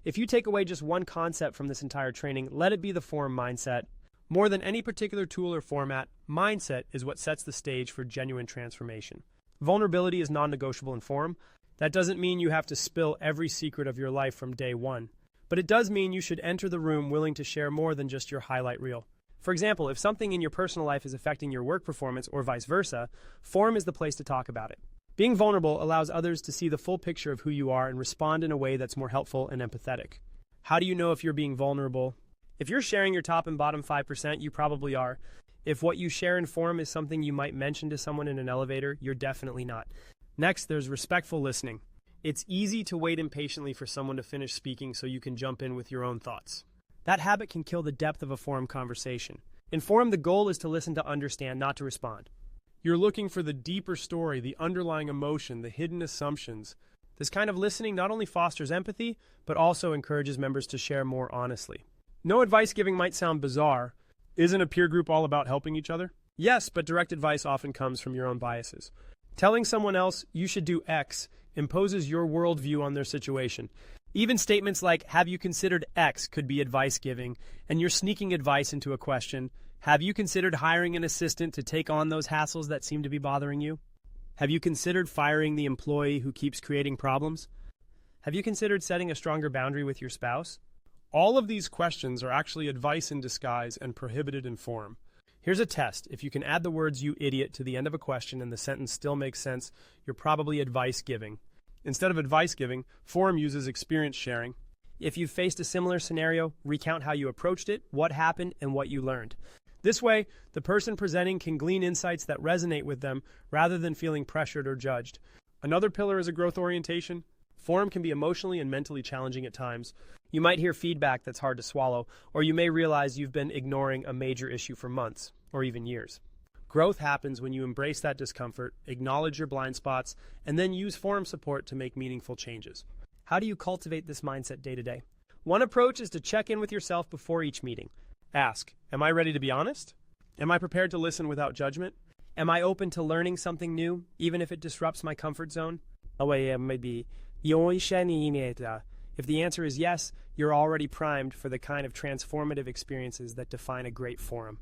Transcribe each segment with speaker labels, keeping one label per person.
Speaker 1: If you take away just one concept from this entire training, let it be the forum mindset. More than any particular tool or format, mindset is what sets the stage for genuine transformation. Vulnerability is non-negotiable in forum. That doesn't mean you have to spill every secret of your life from day one, but it does mean you should enter the room willing to share more than just your highlight reel. For example, if something in your personal life is affecting your work performance or vice versa, forum is the place to talk about it. Being vulnerable allows others to see the full picture of who you are and respond in a way that's more helpful and empathetic. How do you know if you're being vulnerable? If you're sharing your top and bottom 5%, you probably are. If what you share in forum is something you might mention to someone in an elevator, you're definitely not. Next, there's respectful listening. It's easy to wait impatiently for someone to finish speaking so you can jump in with your own thoughts. That habit can kill the depth of a forum conversation. In forum, the goal is to listen to understand, not to respond. You're looking for the deeper story, the underlying emotion, the hidden assumptions. This kind of listening not only fosters empathy, but also encourages members to share more honestly. No advice giving might sound bizarre. Isn't a peer group all about helping each other? Yes, but direct advice often comes from your own biases. Telling someone else you should do X imposes your worldview on their situation. Even statements like, have you considered X, could be advice giving, and you're sneaking advice into a question. Have you considered hiring an assistant to take on those hassles that seem to be bothering you? Have you considered firing the employee who keeps creating problems? Have you considered setting a stronger boundary with your spouse? All of these questions are actually advice in disguise and prohibited in forum. Here's a test. If you can add the words "you idiot" to the end of a question and the sentence still makes sense, you're probably advice giving. Instead of advice giving, forum uses experience sharing. If you've faced a similar scenario, recount how you approached it, what happened, and what you learned. This way, the person presenting can glean insights that resonate with them rather than feeling pressured or judged. Another pillar is a growth orientation. Forum can be emotionally and mentally challenging at times. You might hear feedback that's hard to swallow, or you may realize you've been ignoring a major issue for months, or even years. Growth happens when you embrace that discomfort, acknowledge your blind spots, and then use forum support to make meaningful changes. How do you cultivate this mindset day to day? One approach is to check in with yourself before each meeting. Ask, am I ready to be honest? Am I prepared to listen without judgment? Am I open to learning something new, even if it disrupts my comfort zone? If the answer is yes, you're already primed for the kind of transformative experiences that define a great forum.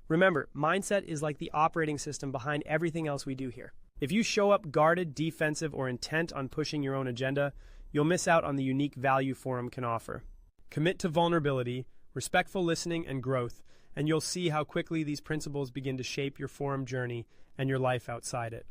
Speaker 1: Remember, mindset is like the operating system behind everything else we do here. If you show up guarded, defensive, or intent on pushing your own agenda, you'll miss out on the unique value forum can offer. Commit to vulnerability, respectful listening, and growth, and you'll see how quickly these principles begin to shape your forum journey and your life outside it.